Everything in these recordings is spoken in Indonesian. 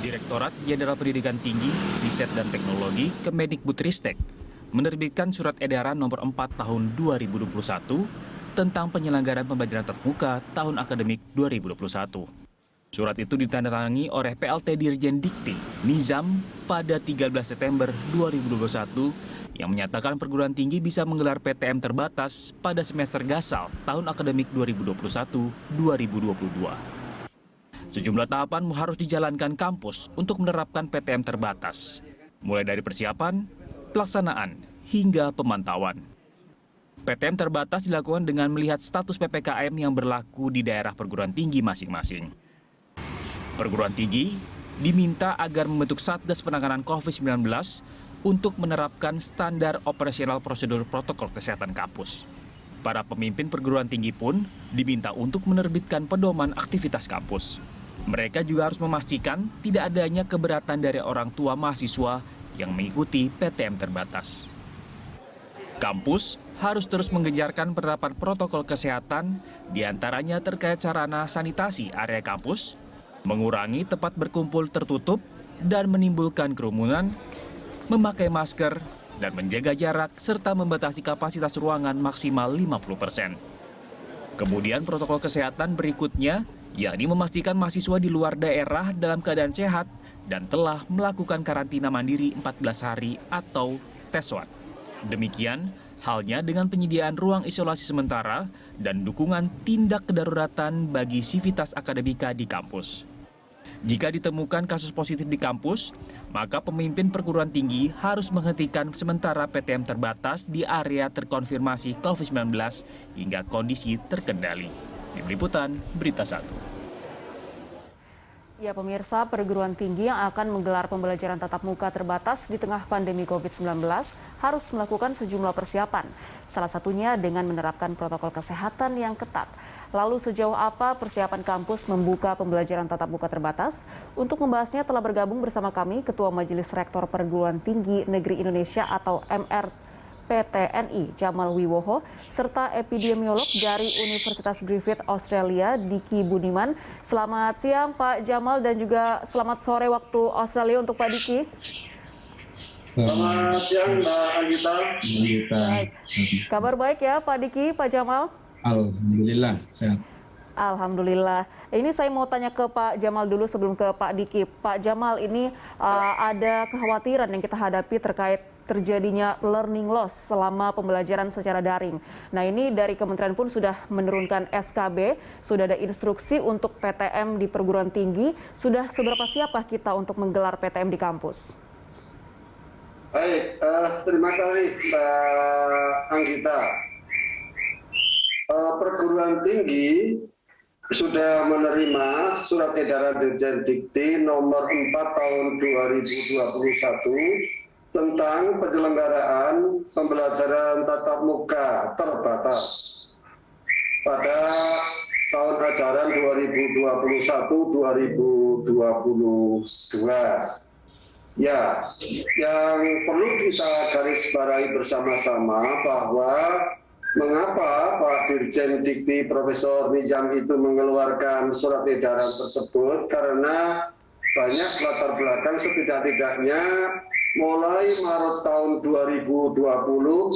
Direktorat Jenderal Pendidikan Tinggi, Riset dan Teknologi Kemendikbudristek menerbitkan Surat Edaran Nomor 4 Tahun 2021 tentang penyelenggaraan pembelajaran tatap muka tahun akademik 2021. Surat itu ditandatangani oleh PLT Dirjen Dikti Nizam pada 13 September 2021 yang menyatakan perguruan tinggi bisa menggelar PTM terbatas pada semester gasal tahun akademik 2021-2022. Sejumlah tahapan harus dijalankan kampus untuk menerapkan PTM terbatas, mulai dari persiapan, pelaksanaan, hingga pemantauan. PTM terbatas dilakukan dengan melihat status PPKM yang berlaku di daerah perguruan tinggi masing-masing. Perguruan tinggi diminta agar membentuk Satgas Penanganan COVID-19 untuk menerapkan standar operasional prosedur protokol kesehatan kampus. Para pemimpin perguruan tinggi pun diminta untuk menerbitkan pedoman aktivitas kampus. Mereka juga harus memastikan tidak adanya keberatan dari orang tua mahasiswa yang mengikuti PTM terbatas. Kampus harus terus menggencarkan penerapan protokol kesehatan, diantaranya terkait sarana sanitasi area kampus, mengurangi tempat berkumpul tertutup dan menimbulkan kerumunan, memakai masker, dan menjaga jarak serta membatasi kapasitas ruangan maksimal 50%. Kemudian protokol kesehatan berikutnya, yakni memastikan mahasiswa di luar daerah dalam keadaan sehat dan telah melakukan karantina mandiri 14 hari atau tes swab. Demikian halnya dengan penyediaan ruang isolasi sementara dan dukungan tindak kedaruratan bagi sivitas akademika di kampus. Jika ditemukan kasus positif di kampus, maka pemimpin perguruan tinggi harus menghentikan sementara PTM terbatas di area terkonfirmasi COVID-19 hingga kondisi terkendali. Tim Liputan, Berita 1. Ya pemirsa, perguruan tinggi yang akan menggelar pembelajaran tatap muka terbatas di tengah pandemi COVID-19 harus melakukan sejumlah persiapan. Salah satunya dengan menerapkan protokol kesehatan yang ketat. Lalu sejauh apa persiapan kampus membuka pembelajaran tatap muka terbatas? Untuk membahasnya telah bergabung bersama kami Ketua Majelis Rektor Perguruan Tinggi Negeri Indonesia atau MRPTNI Jamal Wiwoho, serta epidemiolog dari Universitas Griffith Australia Diki Budiman. Selamat siang Pak Jamal dan juga selamat sore waktu Australia untuk Pak Diki. Selamat siang Mbak Anggita. Baik. Kabar baik ya Pak Diki, Pak Jamal? Alhamdulillah, sehat. Alhamdulillah. Ini saya mau tanya ke Pak Jamal dulu sebelum ke Pak Diki. Pak Jamal, ini ada kekhawatiran yang kita hadapi terkait terjadinya learning loss selama pembelajaran secara daring. Nah ini dari Kementerian pun sudah menurunkan SKB, sudah ada instruksi untuk PTM di perguruan tinggi. Sudah seberapa siapkah kita untuk menggelar PTM di kampus? Baik, terima kasih Mbak Anggita. Perguruan tinggi sudah menerima Surat Edaran Dirjen Dikti Nomor 4 Tahun 2021 tentang penyelenggaraan pembelajaran tatap muka terbatas pada tahun ajaran 2021-2022. Ya, yang perlu kita garis bawahi bersama-sama bahwa mengapa Pak Dirjen Dikti Profesor Nizam itu mengeluarkan surat edaran tersebut, karena banyak latar belakang setidak-tidaknya mulai Maret tahun 2020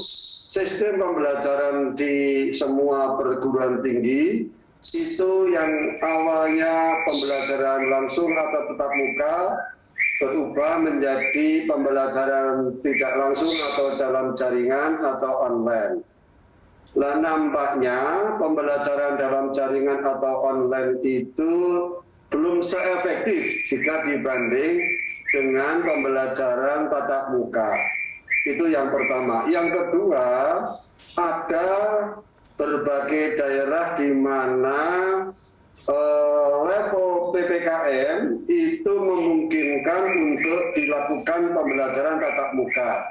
sistem pembelajaran di semua perguruan tinggi itu yang awalnya pembelajaran langsung atau tatap muka berubah menjadi pembelajaran tidak langsung atau dalam jaringan atau online. Nah, nampaknya pembelajaran dalam jaringan atau online itu belum seefektif jika dibanding dengan pembelajaran tatap muka. Itu yang pertama. Yang kedua, ada berbagai daerah di mana level PPKM itu memungkinkan untuk dilakukan pembelajaran tatap muka.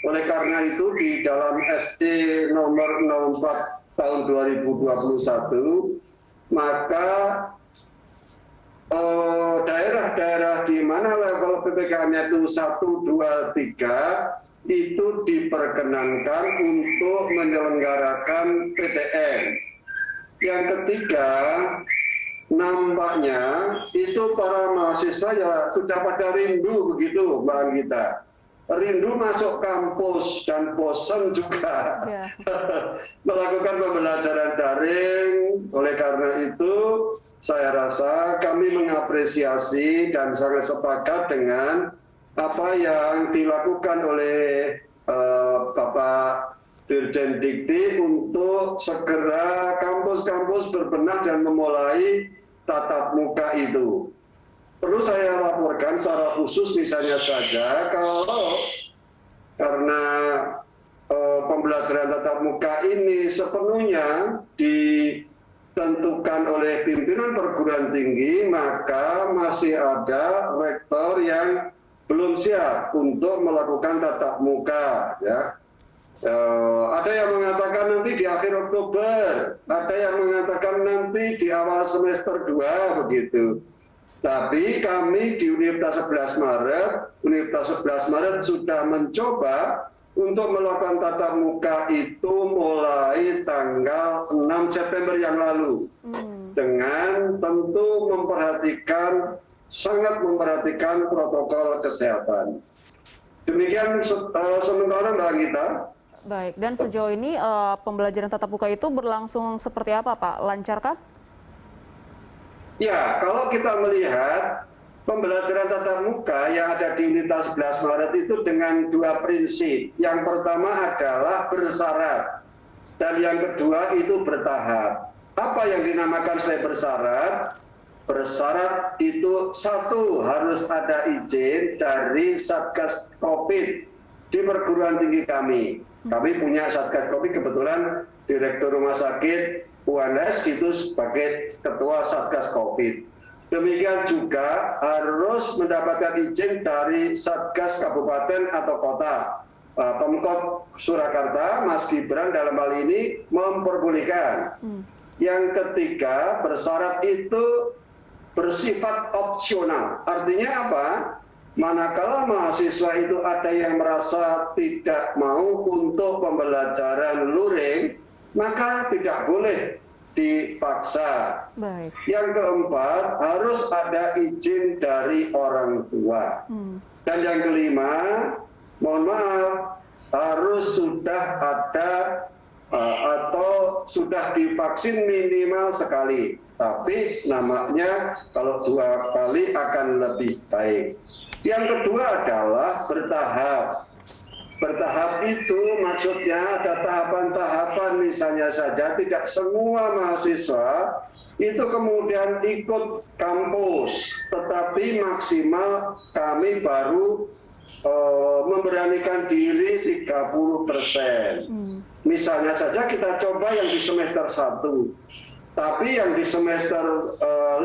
Oleh karena itu di dalam SE nomor 04 tahun 2021 maka daerah-daerah di mana level PPKM-nya itu 1, 2, 3 itu diperkenankan untuk menyelenggarakan PTM. Yang ketiga, 16 nampaknya itu para mahasiswa ya sudah pada rindu begitu, Mbak Anggita. Rindu masuk kampus dan bosan juga melakukan pembelajaran daring. Oleh karena itu, saya rasa kami mengapresiasi dan sangat sepakat dengan apa yang dilakukan oleh Bapak Dirjen Dikti untuk segera kampus-kampus berbenah dan memulai tatap muka itu. Perlu saya laporkan secara khusus misalnya saja kalau karena pembelajaran tatap muka ini sepenuhnya ditentukan oleh pimpinan perguruan tinggi, maka masih ada rektor yang belum siap untuk melakukan tatap muka, ya. Ada yang mengatakan nanti di akhir Oktober, ada yang mengatakan nanti di awal semester 2 begitu. Tapi kami di Universitas 11 Maret sudah mencoba untuk melakukan tatap muka itu mulai tanggal 6 September yang lalu. Dengan tentu sangat memperhatikan protokol kesehatan. Demikian sementara Mbak Gita. Baik, dan sejauh ini pembelajaran tatap muka itu berlangsung seperti apa, Pak? Lancarkah? Ya, kalau kita melihat pembelajaran tatap muka yang ada di Universitas 11 Maret itu dengan dua prinsip. Yang pertama adalah bersyarat, dan yang kedua itu bertahap. Apa yang dinamakan sebagai bersyarat? Bersyarat itu satu, harus ada izin dari Satgas COVID di perguruan tinggi kami. Kami punya Satgas COVID, kebetulan Direktur Rumah Sakit UNS itu sebagai Ketua Satgas COVID. Demikian juga harus mendapatkan izin dari Satgas Kabupaten atau Kota. Pemkot Surakarta, Mas Gibran dalam hal ini memperbolehkan. Yang ketiga, bersyarat itu bersifat opsional. Artinya apa? Manakala mahasiswa itu ada yang merasa tidak mau untuk pembelajaran luring, maka tidak boleh dipaksa. Baik. Yang keempat, harus ada izin dari orang tua. Dan yang kelima, mohon maaf, harus sudah ada atau sudah divaksin minimal sekali. Tapi namanya kalau 2 kali akan lebih baik. Yang kedua adalah bertahap. Bertahap itu maksudnya ada tahapan-tahapan, misalnya saja tidak semua mahasiswa itu kemudian ikut kampus, tetapi maksimal kami baru memberanikan diri 30%. Misalnya saja kita coba yang di semester 1. Tapi yang di semester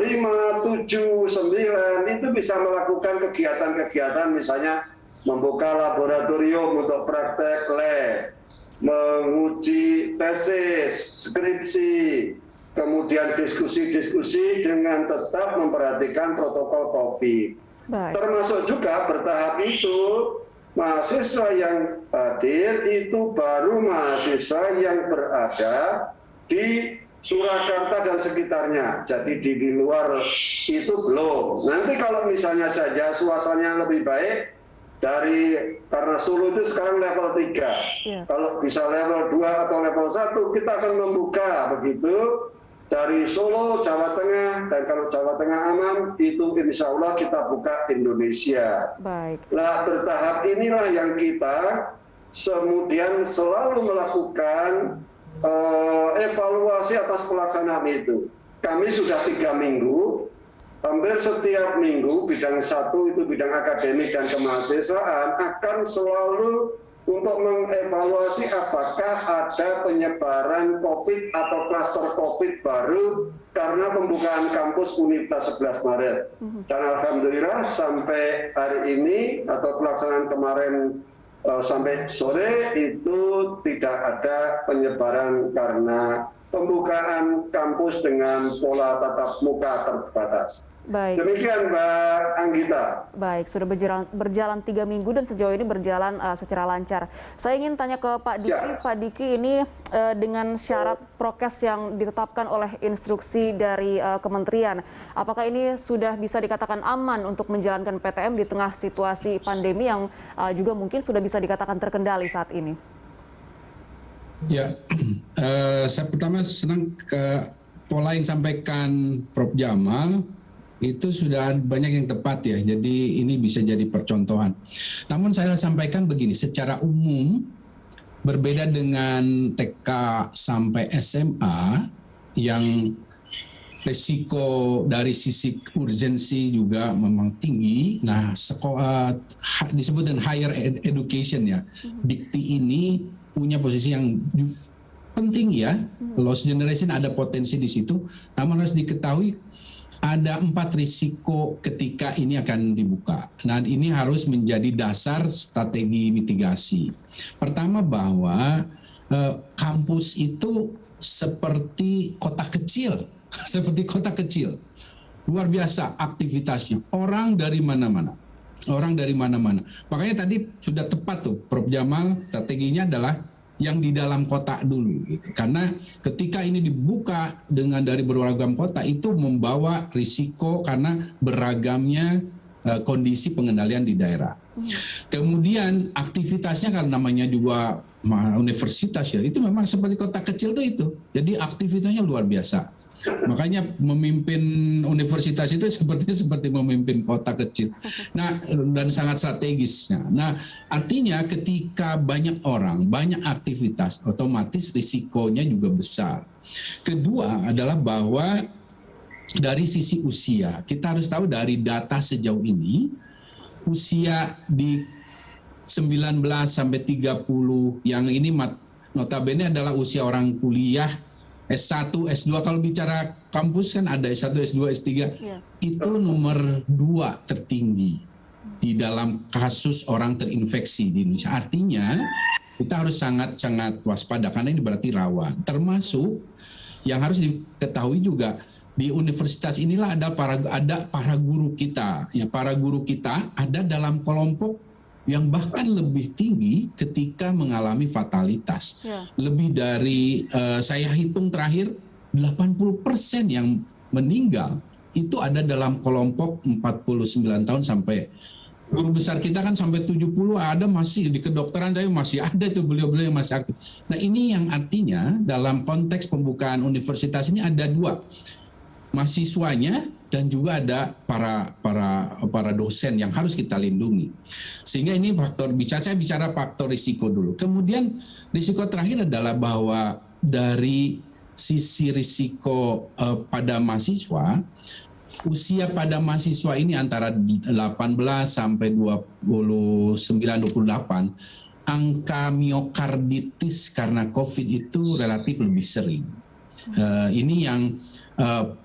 5, 7, 9 itu bisa melakukan kegiatan-kegiatan, misalnya membuka laboratorium untuk praktek lab, menguji tesis, skripsi, kemudian diskusi-diskusi dengan tetap memperhatikan protokol COVID. Baik. Termasuk juga bertahap itu, mahasiswa yang hadir itu baru mahasiswa yang berada di Surakarta dan sekitarnya. Jadi di luar itu belum. Nanti kalau misalnya saja suasananya lebih baik, karena Solo itu sekarang level 3. Yeah. Kalau bisa level 2 atau level 1, kita akan membuka begitu dari Solo, Jawa Tengah, dan kalau Jawa Tengah aman, itu insya Allah kita buka Indonesia. Baik. Nah, bertahap inilah yang kita kemudian selalu melakukan evaluasi atas pelaksanaan itu. Kami sudah 3 minggu, hampir setiap minggu bidang 1 itu bidang akademik dan kemahasiswaan akan selalu untuk mengevaluasi apakah ada penyebaran COVID atau klaster COVID baru karena pembukaan kampus Universitas 11 Maret. Dan alhamdulillah sampai hari ini atau pelaksanaan kemarin sampai sore itu tidak ada penyebaran karena pembukaan kampus dengan pola tatap muka terbatas. Baik. Demikian Mbak Anggita. Baik, sudah berjalan 3 minggu dan sejauh ini berjalan secara lancar. Saya ingin tanya ke Pak Diki. Ya. Pak Diki, ini dengan syarat prokes yang ditetapkan oleh instruksi dari kementerian, apakah ini sudah bisa dikatakan aman untuk menjalankan PTM di tengah situasi pandemi yang juga mungkin sudah bisa dikatakan terkendali saat ini? Ya, saya pertama senang ke pola yang sampaikan Prof. Jamal, itu sudah banyak yang tepat ya, jadi ini bisa jadi percontohan. Namun saya sampaikan begini, secara umum berbeda dengan TK sampai SMA yang risiko dari sisi urgensi juga memang tinggi. Nah, sekolah disebut dengan higher education ya, Dikti ini punya posisi yang penting ya, lost generation ada potensi di situ, namun harus diketahui ada 4 risiko ketika ini akan dibuka. Nah, ini harus menjadi dasar strategi mitigasi. Pertama bahwa kampus itu seperti kota kecil, seperti kota kecil. Luar biasa aktivitasnya. Orang dari mana-mana. Makanya tadi sudah tepat tuh Prof. Jamal, strateginya adalah yang di dalam kota dulu, gitu. Karena ketika ini dibuka dengan dari beragam kota itu membawa risiko karena beragamnya kondisi pengendalian di daerah. Kemudian aktivitasnya karena namanya juga universitas ya, itu memang seperti kota kecil tuh itu. Jadi aktivitasnya luar biasa. Makanya memimpin universitas itu seperti memimpin kota kecil. Nah, dan sangat strategisnya. Nah, artinya ketika banyak orang, banyak aktivitas, otomatis risikonya juga besar. Kedua adalah bahwa dari sisi usia, kita harus tahu dari data sejauh ini, usia di 19 sampai 30 yang ini notabene adalah usia orang kuliah S1, S2. Kalau bicara kampus kan ada S1, S2, S3. Ya. Itu nomor 2 tertinggi di dalam kasus orang terinfeksi di Indonesia. Artinya kita harus sangat-sangat waspada karena ini berarti rawan. Termasuk yang harus diketahui juga di universitas inilah ada para guru kita. Ya, para guru kita ada dalam kelompok yang bahkan lebih tinggi ketika mengalami fatalitas. Ya. Lebih dari, saya hitung terakhir, 80% yang meninggal itu ada dalam kelompok 49 tahun sampai, guru besar kita kan sampai 70 ada masih, di kedokteran tapi masih ada itu beliau-beliau yang masih aktif. Nah ini yang artinya dalam konteks pembukaan universitas ini ada 2. Mahasiswanya dan juga ada para dosen yang harus kita lindungi. Sehingga ini saya bicara faktor risiko dulu. Kemudian risiko terakhir adalah bahwa dari sisi risiko pada mahasiswa, usia pada mahasiswa ini antara 18 sampai 29-28, angka miokarditis karena COVID itu relatif lebih sering. Ini yang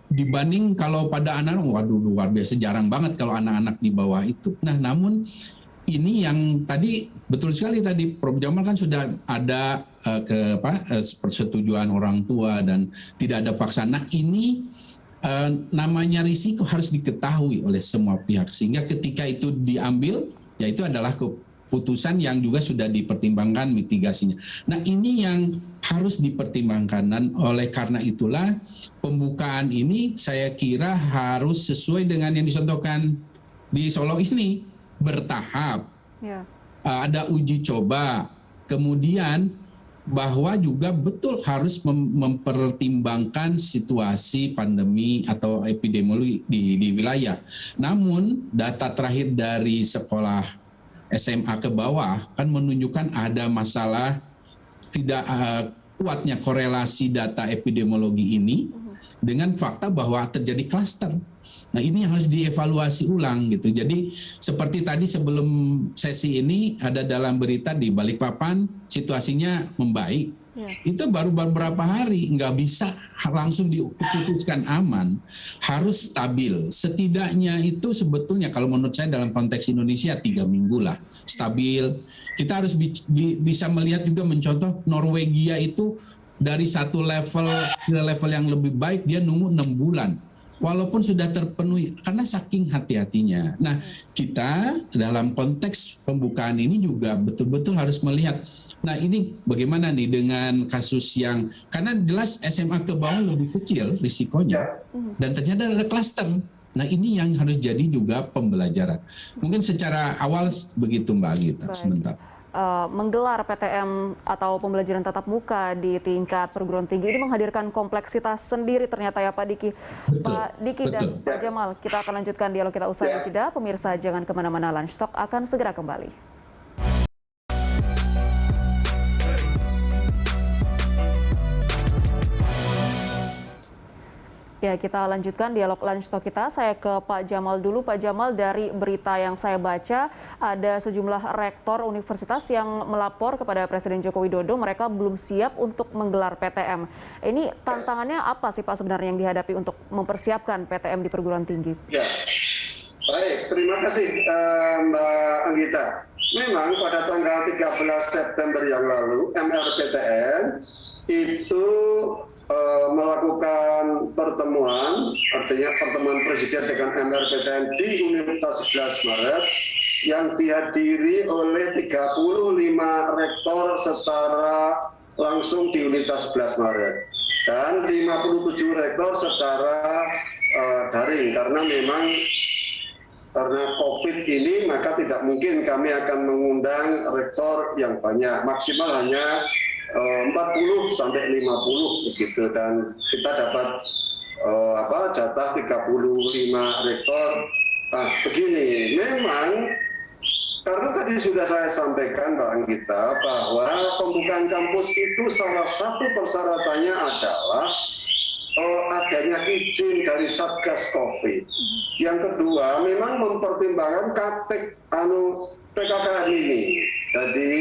dibanding kalau pada anak-anak, waduh luar biasa, jarang banget kalau anak-anak di bawah itu. Nah, namun ini yang tadi betul sekali tadi Prof. Jamal kan sudah ada persetujuan orang tua dan tidak ada paksaan. Nah, ini namanya risiko harus diketahui oleh semua pihak sehingga ketika itu diambil, ya itu adalah keputusan yang juga sudah dipertimbangkan mitigasinya. Nah ini yang harus dipertimbangkan dan oleh karena itulah pembukaan ini saya kira harus sesuai dengan yang dicontohkan di Solo ini, bertahap. Ya. Ada uji coba, kemudian bahwa juga betul harus mempertimbangkan situasi pandemi atau epidemiologi di wilayah. Namun data terakhir dari sekolah SMA ke bawah kan menunjukkan ada masalah tidak kuatnya korelasi data epidemiologi ini dengan fakta bahwa terjadi klaster. Nah ini yang harus dievaluasi ulang gitu. Jadi seperti tadi sebelum sesi ini ada dalam berita di Balikpapan situasinya membaik. Ya. Itu baru beberapa hari, nggak bisa langsung diputuskan aman, harus stabil. Setidaknya itu sebetulnya kalau menurut saya dalam konteks Indonesia 3 minggu lah stabil. Kita harus bisa melihat juga mencontoh Norwegia itu dari satu level ke level yang lebih baik dia nunggu 6 bulan. walaupun sudah terpenuhi karena saking hati-hatinya. Nah, kita dalam konteks pembukaan ini juga betul-betul harus melihat, nah ini bagaimana nih dengan kasus yang, karena jelas SMA ke bawah lebih kecil risikonya, dan ternyata ada klaster. Nah ini yang harus jadi juga pembelajaran. Mungkin secara awal begitu Mbak Gita, sebentar. Menggelar PTM atau pembelajaran tatap muka di tingkat perguruan tinggi ini menghadirkan kompleksitas sendiri ternyata ya Pak Diki. Betul, Pak Diki dan Pak Jamal, kita akan lanjutkan dialog kita usai jeda. Pemirsa jangan kemana-mana, Lunch Talk akan segera kembali. Ya, kita lanjutkan dialog Lunch Talk kita. Saya ke Pak Jamal dulu. Pak Jamal, dari berita yang saya baca, ada sejumlah rektor universitas yang melapor kepada Presiden Joko Widodo, mereka belum siap untuk menggelar PTM. Ini tantangannya apa sih Pak sebenarnya yang dihadapi untuk mempersiapkan PTM di perguruan tinggi? Ya, baik. Terima kasih Mbak Anggita. Memang pada tanggal 13 September yang lalu, MRPTN itu melakukan pertemuan, artinya pertemuan Presiden dengan MRPTN di Universitas 11 Maret yang dihadiri oleh 35 rektor secara langsung di Universitas 11 Maret dan 57 rektor secara daring, karena memang karena COVID ini maka tidak mungkin kami akan mengundang rektor yang banyak, maksimal hanya 40 sampai 50 begitu, dan kita dapat jatah 35 rektor. Nah, begini, memang karena tadi sudah saya sampaikan Mbak Anggita bahwa pembukaan kampus itu salah satu persyaratannya adalah adanya izin dari Satgas COVID. Yang kedua, memang mempertimbangkan PKKM ini. Jadi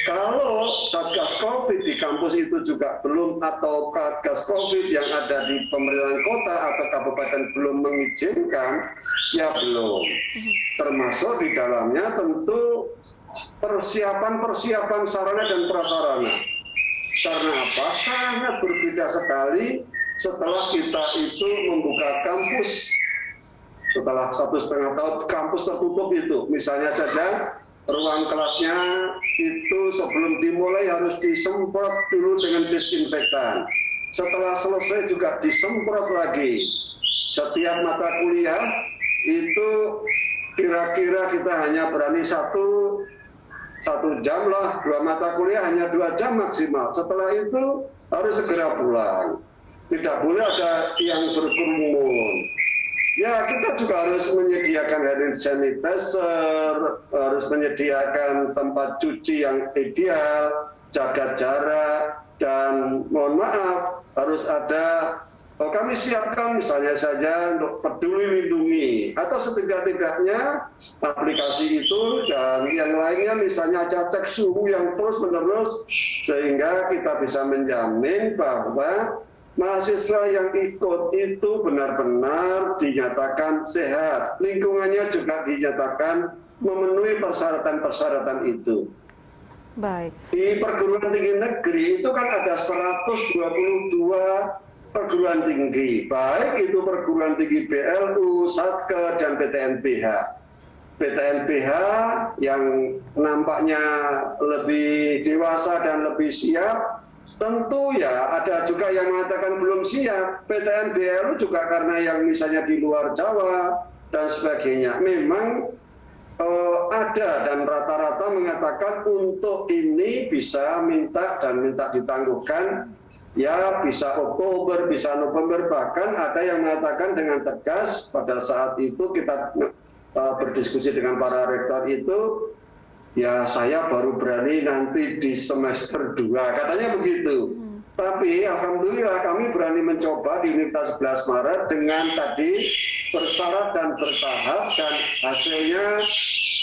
kalau Satgas COVID di kampus itu juga belum, atau Satgas COVID yang ada di pemerintahan kota atau kabupaten belum mengizinkan, ya belum. Termasuk di dalamnya tentu persiapan sarana dan prasarana. Karena apa? Sangat berbeda sekali setelah kita itu membuka kampus setelah 1,5 tahun kampus tertutup itu. Misalnya saja ruang kelasnya itu sebelum dimulai harus disemprot dulu dengan disinfektan. Setelah selesai juga disemprot lagi. Setiap mata kuliah itu kira-kira kita hanya berani satu jam lah, 2 mata kuliah hanya 2 jam maksimal. Setelah itu harus segera pulang. Tidak boleh ada yang berkerumun. Ya, kita juga harus menyediakan hand sanitizer, harus menyediakan tempat cuci yang ideal, jaga jarak, dan mohon maaf, harus ada, kami siapkan misalnya saja untuk Peduli Lindungi, atau setidak-tidaknya aplikasi itu, dan yang lainnya misalnya ada cek suhu yang terus-menerus, sehingga kita bisa menjamin bahwa mahasiswa yang ikut itu benar-benar dinyatakan sehat, lingkungannya juga dinyatakan memenuhi persyaratan-persyaratan itu. Baik. Di perguruan tinggi negeri itu kan ada 122 perguruan tinggi, baik itu perguruan tinggi BLU, Satker, dan PTNBH. PTNBH yang nampaknya lebih dewasa dan lebih siap, tentu ya ada juga yang mengatakan belum siap. PTN BLU juga karena yang misalnya di luar Jawa dan sebagainya. Memang ada, dan rata-rata mengatakan untuk ini bisa minta ditangguhkan, ya bisa Oktober, bisa November, bahkan ada yang mengatakan dengan tegas pada saat itu kita berdiskusi dengan para rektor itu, ya saya baru berani nanti di semester 2, katanya begitu. Tapi alhamdulillah kami berani mencoba di Universitas 11 Maret dengan tadi bersyarat dan bertahap, dan hasilnya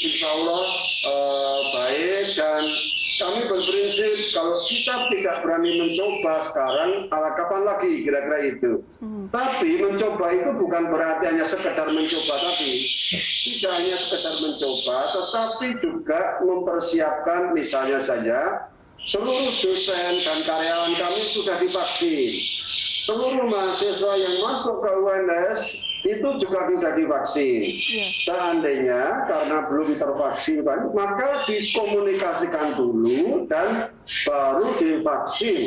insya Allah baik, dan kami berprinsip kalau kita tidak berani mencoba sekarang, ala kapan lagi, kira-kira itu. Tapi mencoba itu bukan berarti hanya sekedar mencoba tadi. Tidak hanya sekedar mencoba, tetapi juga mempersiapkan, misalnya saja seluruh dosen dan karyawan kami sudah divaksin. seluruh mahasiswa yang masuk ke UNS itu juga sudah divaksin. Seandainya karena belum tervaksin, maka dikomunikasikan dulu dan baru divaksin.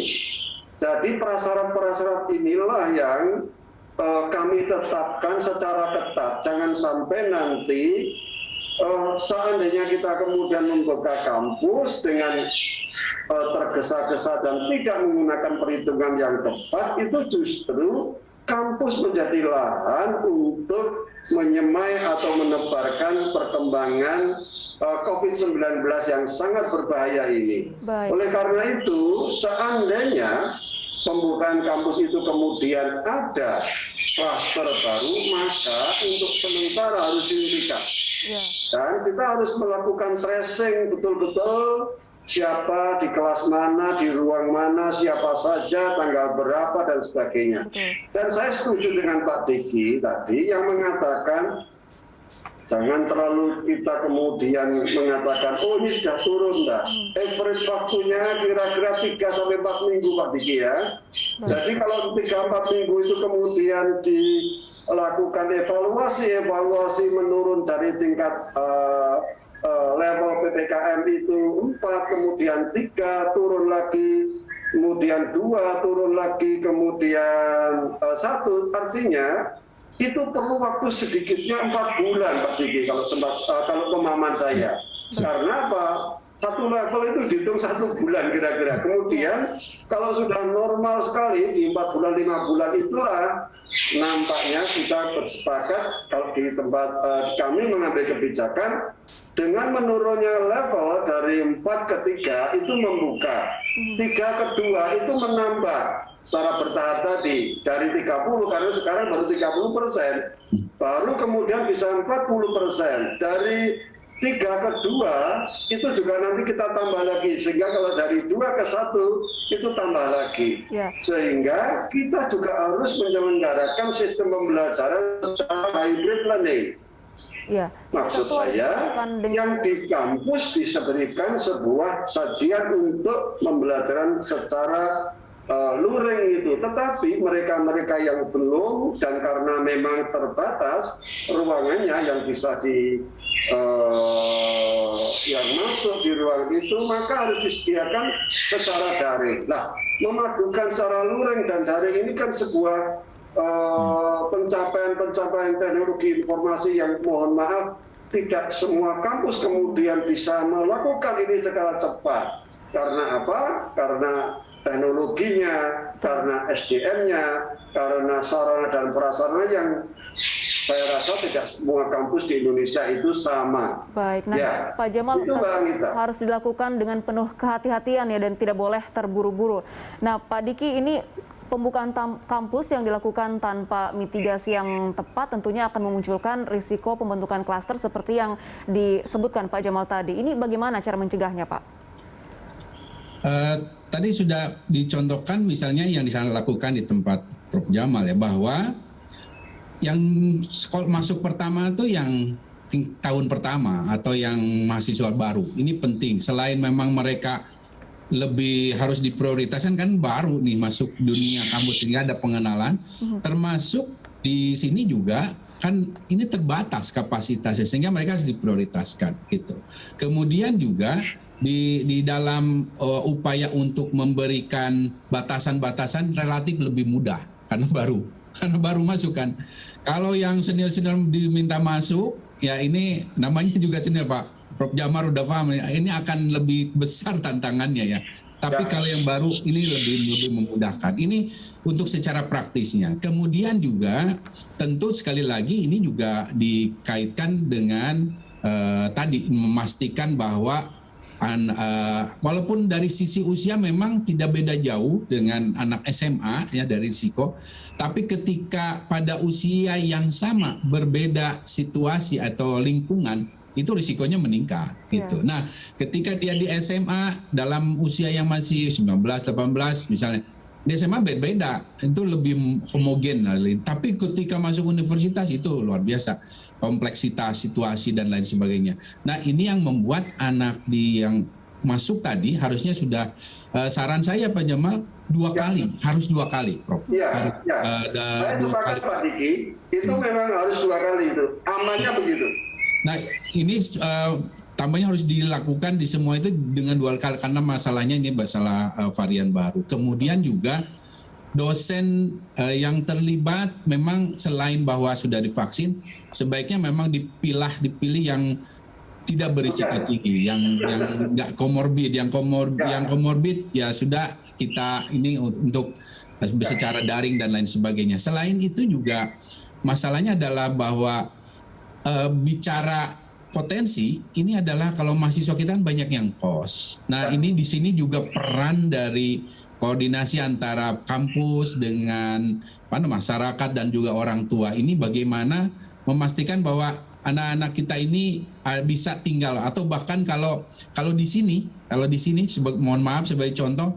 Jadi prasyarat-prasyarat inilah yang kami tetapkan secara ketat. Jangan sampai nanti seandainya kita kemudian membuka kampus dengan tergesa-gesa dan tidak menggunakan perhitungan yang tepat, itu justru kampus menjadi lahan untuk menyemai atau menebarkan perkembangan COVID-19 yang sangat berbahaya ini. Baik. Oleh karena itu, seandainya pembukaan kampus itu kemudian ada klaster baru, maka untuk sementara harus dihentikan. Dan kita harus melakukan tracing betul-betul siapa di kelas mana, di ruang mana, siapa saja, tanggal berapa, dan sebagainya. Dan saya setuju dengan Pak Diki tadi yang mengatakan jangan terlalu kita kemudian mengatakan, oh ini sudah turun, dah. Average waktunya kira-kira 3-4 minggu, Pak Diki ya. Jadi kalau 3-4 minggu itu kemudian dilakukan evaluasi menurun dari tingkat level PPKM itu 4, kemudian 3, turun lagi, kemudian 2, turun lagi, kemudian 1, artinya itu perlu waktu sedikitnya 4 bulan, Pak Diki, kalau pemahaman saya. Karena apa? Satu level itu dihitung 1 bulan kira-kira. Kemudian kalau sudah normal sekali di 4 bulan, 5 bulan itulah nampaknya kita bersepakat kalau di tempat kami mengambil kebijakan dengan menurunnya level dari 4 ke 3 itu membuka, 3 ke 2 itu menambah secara bertahap tadi dari 30, karena sekarang baru 30%, baru kemudian bisa 40%, dari 3 ke 2 itu juga nanti kita tambah lagi, sehingga kalau dari 2 ke 1 itu tambah lagi. Sehingga kita juga harus menyelenggarakan sistem pembelajaran secara hybrid learning. Maksud saya, yang di kampus diberikan sebuah sajian untuk pembelajaran secara luring itu, tetapi mereka-mereka yang belum dan karena memang terbatas ruangannya yang bisa yang masuk di ruang itu, maka harus disediakan secara daring. Nah, memadukan secara luring dan daring ini kan sebuah pencapaian teknologi informasi yang mohon maaf tidak semua kampus kemudian bisa melakukan ini secara cepat. Karena apa? Karena teknologinya, karena SDM-nya, karena sarana dan prasarana yang saya rasa tidak semua kampus di Indonesia itu sama. Baik, nah Pak Jamal, itu harus dilakukan dengan penuh kehati-hatian ya dan tidak boleh terburu-buru. Nah Pak Diki, ini pembukaan kampus yang dilakukan tanpa mitigasi yang tepat tentunya akan memunculkan risiko pembentukan klaster seperti yang disebutkan Pak Jamal tadi. Ini bagaimana cara mencegahnya, Pak? Tadi sudah dicontohkan misalnya yang dilakukan di tempat Prof. Jamal ya, bahwa yang masuk pertama itu yang tahun pertama atau yang mahasiswa baru. Ini penting, selain memang mereka lebih harus diprioritaskan kan baru nih masuk dunia kampus sehingga ada pengenalan, termasuk di sini juga kan ini terbatas kapasitasnya sehingga mereka harus diprioritaskan gitu. Kemudian juga di dalam upaya untuk memberikan batasan-batasan relatif lebih mudah karena baru masuk kan. Kalau yang senior-senior diminta masuk ya ini namanya juga senior Pak. Prof. Jamar udah paham, ini akan lebih besar tantangannya ya. Tapi kalau yang baru ini lebih memudahkan. Ini untuk secara praktisnya. Kemudian juga tentu sekali lagi ini juga dikaitkan dengan tadi memastikan bahwa walaupun dari sisi usia memang tidak beda jauh dengan anak SMA ya dari risiko, tapi ketika pada usia yang sama berbeda situasi atau lingkungan itu risikonya meningkat gitu. Nah, ketika dia di SMA dalam usia yang masih 19, 18 misalnya, di SMA beda, itu lebih homogen. Tapi ketika masuk universitas itu luar biasa, kompleksitas situasi dan lain sebagainya. Nah, ini yang membuat anak yang masuk tadi harusnya sudah saran saya Pak Jamal 2 kali, harus 2 kali, Prof. Iya, ya. Saya sepakat Pak Diki, itu memang harus 2 kali itu, amannya begitu. Nah ini tambahnya harus dilakukan di semua itu dengan 2 kali karena masalahnya ini masalah varian baru. Kemudian juga dosen yang terlibat memang selain bahwa sudah divaksin, sebaiknya memang dipilih yang tidak berisiko tinggi, yang nggak komorbid, yang komorbid ya sudah kita ini untuk secara daring dan lain sebagainya. Selain itu juga masalahnya adalah bahwa bicara potensi ini adalah kalau mahasiswa kita kan banyak yang kos. Nah ini di sini juga peran dari koordinasi antara kampus dengan masyarakat dan juga orang tua ini bagaimana memastikan bahwa anak-anak kita ini bisa tinggal atau bahkan kalau di sini mohon maaf sebagai contoh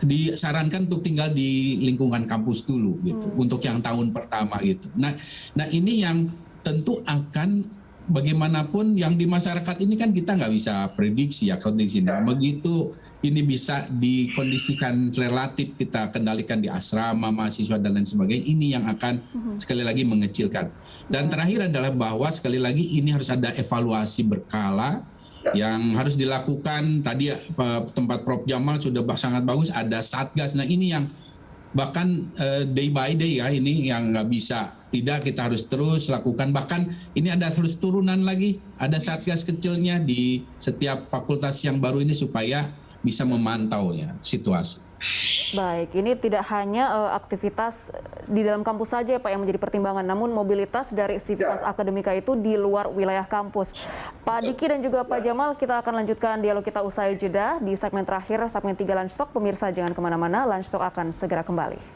disarankan untuk tinggal di lingkungan kampus dulu gitu untuk yang tahun pertama gitu. Nah ini yang tentu akan bagaimanapun yang di masyarakat ini kan kita nggak bisa prediksi ya kondisi. Nah, begitu ini bisa dikondisikan relatif kita kendalikan di asrama mahasiswa dan lain sebagainya, ini yang akan sekali lagi mengecilkan. Dan terakhir adalah bahwa sekali lagi ini harus ada evaluasi berkala yang harus dilakukan. Tadi tempat Prof Jamal sudah sangat bagus, ada satgas. Nah ini yang bahkan day by day ya ini yang nggak bisa, tidak kita harus terus lakukan, bahkan ini ada terus turunan lagi, ada satgas kecilnya di setiap fakultas yang baru ini supaya bisa memantau ya situasi. Baik, ini tidak hanya aktivitas di dalam kampus saja Pak yang menjadi pertimbangan, namun mobilitas dari sivitas akademika itu di luar wilayah kampus. Pak Diki dan juga Pak Jamal, kita akan lanjutkan dialog kita usai jeda di segmen terakhir, segmen 3 Lunch Talk. Pemirsa jangan kemana-mana, Lunch Talk akan segera kembali.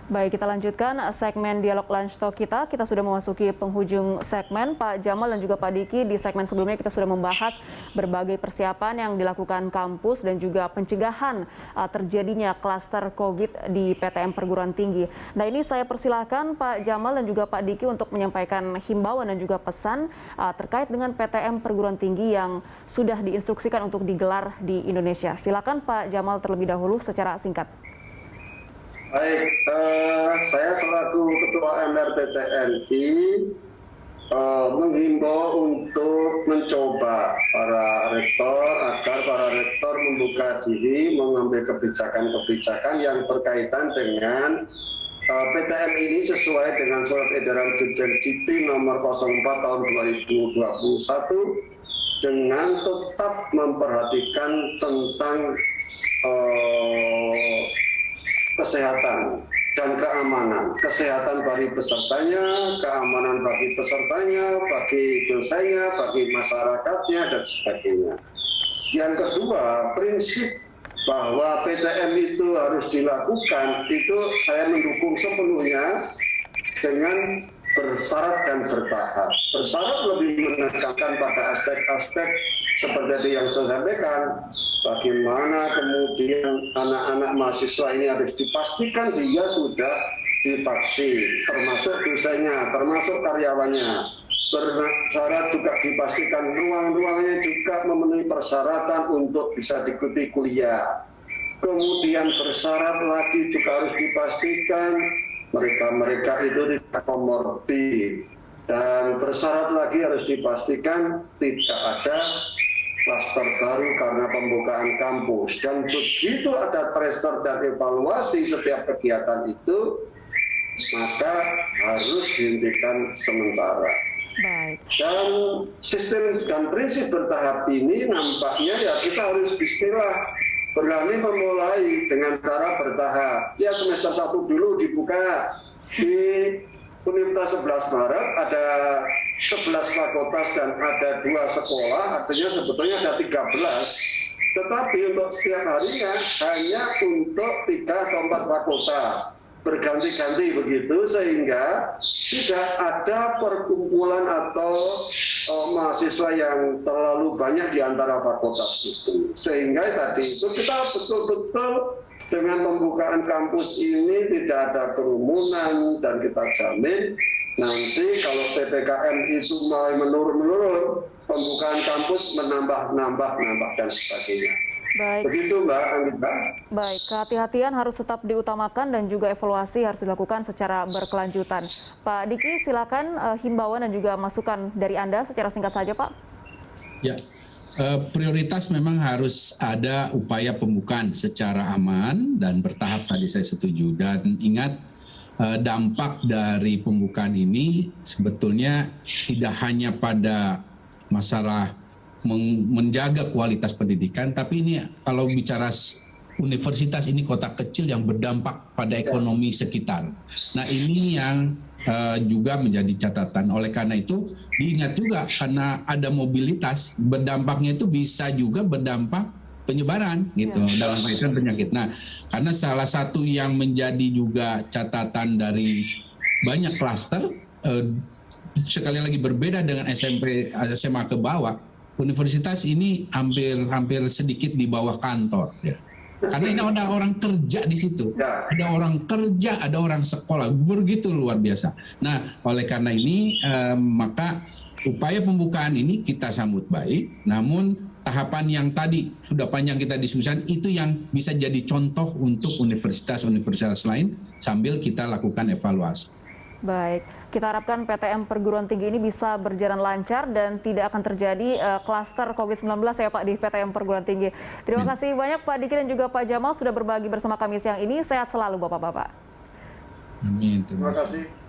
Baik, kita lanjutkan segmen dialog Lunch Talk kita. Kita sudah memasuki penghujung segmen. Pak Jamal dan juga Pak Diki, di segmen sebelumnya kita sudah membahas berbagai persiapan yang dilakukan kampus dan juga pencegahan terjadinya klaster COVID di PTM perguruan tinggi. Nah ini saya persilahkan Pak Jamal dan juga Pak Diki untuk menyampaikan himbauan dan juga pesan terkait dengan PTM perguruan tinggi yang sudah diinstruksikan untuk digelar di Indonesia. Silakan Pak Jamal terlebih dahulu secara singkat. Baik, saya selaku Ketua MRPTNI menghimbau untuk mencoba para rektor agar para rektor membuka diri mengambil kebijakan-kebijakan yang berkaitan dengan PTM ini sesuai dengan Surat Edaran Dirjen Dikti nomor 04 tahun 2021 dengan tetap memperhatikan tentang kesehatan dan keamanan, kesehatan bagi pesertanya, keamanan bagi pesertanya, bagi dosennya, bagi masyarakatnya, dan sebagainya. Yang kedua, prinsip bahwa PTM itu harus dilakukan, itu saya mendukung sepenuhnya dengan bersyarat dan bertahap. Bersyarat lebih menekankan pada aspek-aspek seperti yang saya sampaikan, bagaimana kemudian anak-anak mahasiswa ini harus dipastikan dia sudah divaksin, termasuk dosennya, termasuk karyawannya. Bersyarat juga dipastikan ruang-ruangnya juga memenuhi persyaratan untuk bisa diikuti kuliah. Kemudian bersyarat lagi juga harus dipastikan mereka itu tidak komorbid. Dan bersyarat lagi harus dipastikan tidak ada klaster baru karena pembukaan kampus. Dan begitu ada tracer dan evaluasi setiap kegiatan itu, maka harus dihentikan sementara. Baik. Dan sistem dan prinsip bertahap ini nampaknya ya kita harus bismillah, berani memulai dengan cara bertahap. Ya semester 1 dulu dibuka di Universitas 11 Maret, ada 11 fakultas dan ada 2 sekolah, artinya sebetulnya ada 13. Tetapi untuk setiap harinya hanya untuk 3 atau 4 fakultas. Berganti-ganti begitu sehingga tidak ada perkumpulan atau mahasiswa yang terlalu banyak di antara fakultas itu. Sehingga tadi itu kita betul-betul dengan pembukaan kampus ini tidak ada kerumunan dan kita jamin Nanti kalau PPKM itu mulai menurun, pembukaan kampus menambah dan sebagainya. Baik. Begitu Mbak Anggita. Baik, kehati-hatian harus tetap diutamakan dan juga evaluasi harus dilakukan secara berkelanjutan. Pak Diki, silakan himbauan dan juga masukan dari Anda secara singkat saja, Pak. Ya, prioritas memang harus ada upaya pembukaan secara aman dan bertahap, tadi saya setuju. Dan ingat, dampak dari pembukaan ini sebetulnya tidak hanya pada masalah menjaga kualitas pendidikan, tapi ini kalau bicara universitas, ini kota kecil yang berdampak pada ekonomi sekitar. Nah, ini yang juga menjadi catatan. Oleh karena itu diingat juga, karena ada mobilitas, berdampaknya itu bisa juga berdampak penyebaran gitu dalam kaitan penyakit. Nah, karena salah satu yang menjadi juga catatan dari banyak klaster, sekali lagi berbeda dengan SMP, SMA ke bawah, universitas ini hampir sedikit di bawah kantor. Ya. Karena ini ada orang kerja di situ, ada orang kerja, ada orang sekolah, begitu luar biasa. Nah, oleh karena ini maka upaya pembukaan ini kita sambut baik, namun tahapan yang tadi sudah panjang kita diskusikan itu yang bisa jadi contoh untuk universitas-universitas lain sambil kita lakukan evaluasi. Baik, kita harapkan PTM perguruan tinggi ini bisa berjalan lancar dan tidak akan terjadi klaster COVID-19 ya Pak di PTM perguruan tinggi. Terima kasih banyak Pak Diki dan juga Pak Jamal sudah berbagi bersama kami siang ini. Sehat selalu Bapak-Bapak. Amin. Terima kasih.